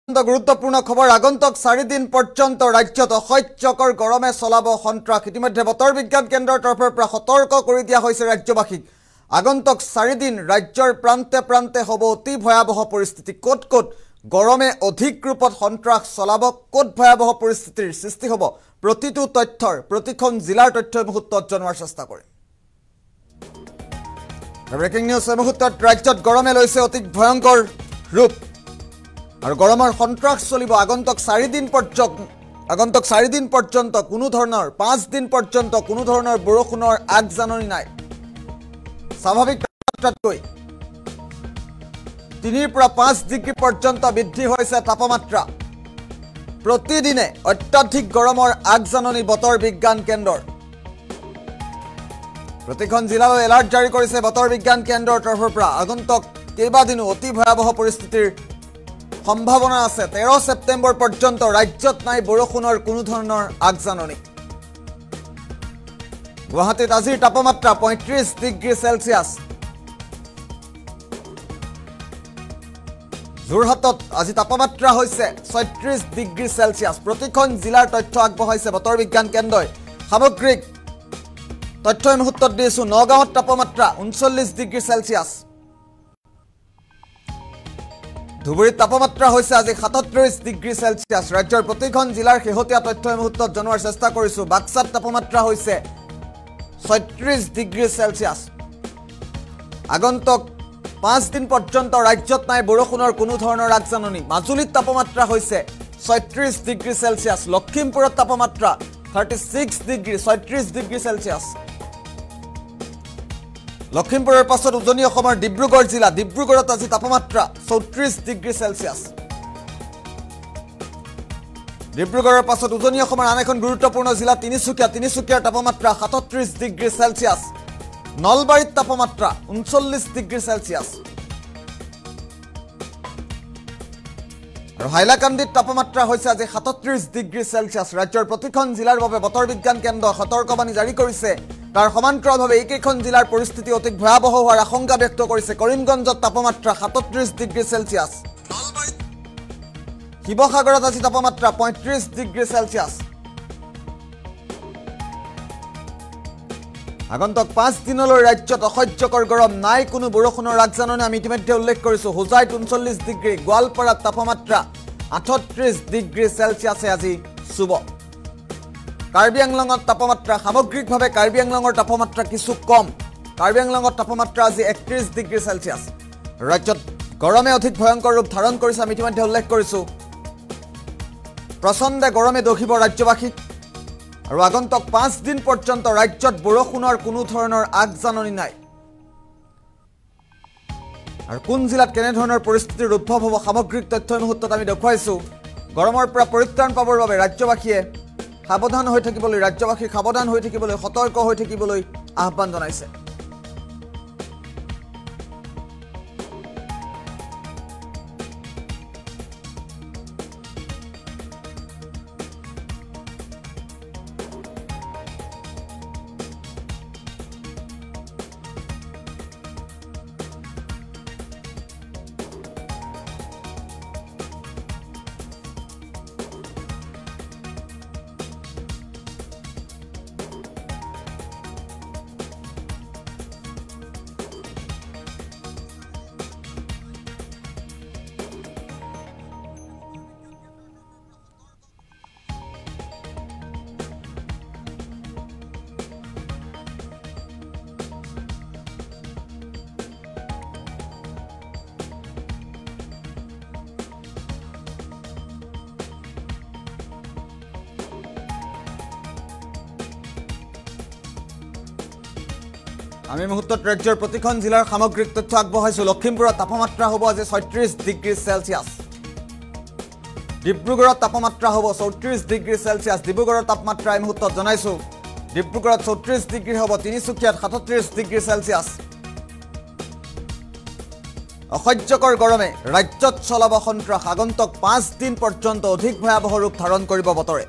গুৰুত্বপূৰ্ণ খবৰ আগন্তুক 4 দিন পৰ্যন্ত ৰাজ্যত অসহ্যকৰ গৰমে চলাব সন্ত্ৰাস ইতিমধ্যে বতৰ বিজ্ঞান কেন্দ্ৰৰ তৰফৰ পৰা সতৰ্ক কৰি দিয়া হৈছে ৰাজ্যবাসীক আগন্তুক 4 দিন ৰাজ্যৰ প্ৰান্তে প্ৰান্তে হ'ব অতি ভয়াবহ পৰিস্থিতি কোট গৰমে অধিক ৰূপত সন্ত্ৰাস চলাব কোট ভয়াবহ পৰিস্থিতিৰ সৃষ্টি হ'ব প্ৰতিটো তথ্যৰ প্ৰতিখন জিলাৰ তথ্য মুহূৰ্তত জনোৱাৰ চেষ্টা কৰিম ব্ৰেকিং নিউজ মুহূৰ্তত ৰাজ্যত গৰমে লৈছে অতি ভয়ংকৰ ৰূপ আৰু গৰমৰ সন্ত্ৰাস চলিব আগন্তুক 4 দিন পৰ্যন্ত কোনো ধৰণৰ 5 দিন পৰ্যন্ত কোনো ধৰণৰ বৰষুণৰ আগজাননী নাই স্বাভাৱিক তাপমাত্ৰাতকৈ 3 পৰা 5 ডিগ্ৰী পৰ্যন্ত বৃদ্ধি হৈছে তাপমাত্ৰা প্ৰতিদিনে অত্যাধিক গৰমৰ আগজাননী বতৰ বিজ্ঞান কেন্দ্ৰৰ প্ৰতিখন জিলালৈ এলাৰ্ট জাৰি কৰিছে বতৰ বিজ্ঞান কেন্দ্ৰৰ তৰফৰ পৰা আগন্তুক কেইবাদিনো অতি ভয়াবহ পৰিস্থিতিৰ সম্ভাৱনা আছে 13 সেপ্টেম্বৰ পৰ্যন্ত ৰাজ্যত নাই বৰষুণৰ কোনো ধৰণৰ আগজাননী গুৱাহাটীত আজিৰ তাপমাত্ৰা 35 ডিগ্ৰী সেলসিয়াছ যোৰহাটত আজি তাপমাত্ৰা হৈছে 36 ডিগ্ৰী সেলসিয়াছ প্ৰতিখন জিলাৰ তথ্য আগবঢ়াইছে বতৰ বিজ্ঞান কেন্দ্ৰই সামগ্ৰিক তথ্য মুহূৰ্তত দিছো নগাঁৱত তাপমাত্ৰা 39 ডিগ্ৰী সেলসিয়াছ ধুবুৰীত তাপমাত্ৰা হৈছে আজি 37 ডিগ্ৰী সেলসিয়াছ ৰাজ্যৰ প্ৰতিখন জিলাৰ শেহতীয়া তথ্য মুহূৰ্তত জনোৱাৰ চেষ্টা কৰিছো বাক্সাত তাপমাত্ৰা হৈছে 36 ডিগ্ৰী সেলসিয়াছ আগন্তুক 5 দিন পৰ্যন্ত ৰাজ্যত নাই বৰষুণৰ কোনো ধৰণৰ আগজাননী মাজুলীত তাপমাত্ৰা হৈছে 36 ডিগ্ৰী সেলসিয়াছ লখিমপুৰত তাপমাত্ৰা 36 ডিগ্ৰী সেলসিয়াছ লখিমপুৰৰ পাছত উজনি অসমৰ ডিব্ৰুগড় জিলা ডিব্ৰুগড়ত আজি তাপমাত্ৰা 34 ডিগ্ৰী সেলসিয়াছ ডিব্ৰুগড়ৰ পাছত উজনি অসমৰ আন এখন গুৰুত্বপূৰ্ণ জিলা তিনিচুকীয়াৰ তাপমাত্ৰা 37 ডিগ্ৰী সেলসিয়াছ নলবাৰীত তাপমাত্ৰা 39 ডিগ্ৰী সেলসিয়াছ আৰু হাইলাকান্দিত তাপমাত্ৰা হৈছে আজি 37 ডিগ্ৰী সেলসিয়াছ ৰাজ্যৰ প্ৰতিখন জিলাৰ বাবে বতৰ বিজ্ঞান কেন্দ্ৰ সতৰ্কবাণী জাৰি কৰিছে তাৰ সমান্তৰালভাৱে এইকেইখন জিলাৰ পৰিস্থিতি অতি ভয়াবহ হোৱাৰ আশংকা ব্যক্ত কৰিছে কৰিমগঞ্জত তাপমাত্ৰা 37 ডিগ্ৰী সেলসিয়াছ শিৱসাগৰত আজি তাপমাত্ৰা 35 ডিগ্ৰী সেলসিয়াছ আগন্তুক 5 দিনলৈ ৰাজ্যত অসহ্যকৰ গৰম নাই কোনো বৰষুণৰ আগজাননী আমি ইতিমধ্যে উল্লেখ কৰিছো হোজাইত 39 ডিগ্ৰী গোৱালপাৰাত তাপমাত্ৰা 38 ডিগ্ৰী সেলসিয়াছে আজি চুব কাৰ্বি আংলঙত তাপমাত্ৰা সামগ্ৰিকভাৱে কাৰ্বি আংলঙৰ তাপমাত্ৰা কিছু কম কাৰ্বি আংলঙত তাপমাত্ৰা আজি 31 ডিগ্ৰী সেলসিয়াছ ৰাজ্যত গৰমে অধিক ভয়ংকৰ ৰূপ ধাৰণ কৰিছে আমি ইতিমধ্যে উল্লেখ কৰিছো প্ৰচণ্ড গৰমে দহিব ৰাজ্যবাসীক আৰু আগন্তুক 5 দিন পৰ্যন্ত ৰাজ্যত বৰষুণৰ কোনো ধৰণৰ আগজাননী নাই আৰু কোন জিলাত কেনে ধৰণৰ পৰিস্থিতিৰ উদ্ভৱ হ'ব সামগ্ৰিক তথ্য মুহূৰ্তত আমি দেখুৱাইছো গৰমৰ পৰা পৰিত্ৰাণ পাবৰ বাবে ৰাজ্যবাসীয়ে সাৱধান হৈ থাকিবলৈ সতৰ্ক হৈ থাকিবলৈ আহ্বান জনাইছে আমি মুহূৰ্তত ৰাজ্যৰ প্ৰতিখন জিলাৰ সামগ্ৰিক তথ্য আগবঢ়াইছো লখিমপুৰত তাপমাত্ৰা হ'ব আজি 36 ডিগ্ৰী সেলসিয়াছ ডিব্ৰুগড়ত তাপমাত্ৰা হ'ব 34 ডিগ্ৰী সেলসিয়াছ ডিব্ৰুগড়ৰ তাপমাত্ৰা এই মুহূৰ্তত জনাইছো ডিব্ৰুগড়ত 34 ডিগ্ৰী হ'ব তিনিচুকীয়াত 37 ডিগ্ৰী সেলসিয়াছ অসহ্যকৰ গৰমে ৰাজ্যত চলাব সন্ত্ৰাস আগন্তুক 5 দিন পৰ্যন্ত অধিক ভয়াবহ ৰূপ ধাৰণ কৰিব বতৰে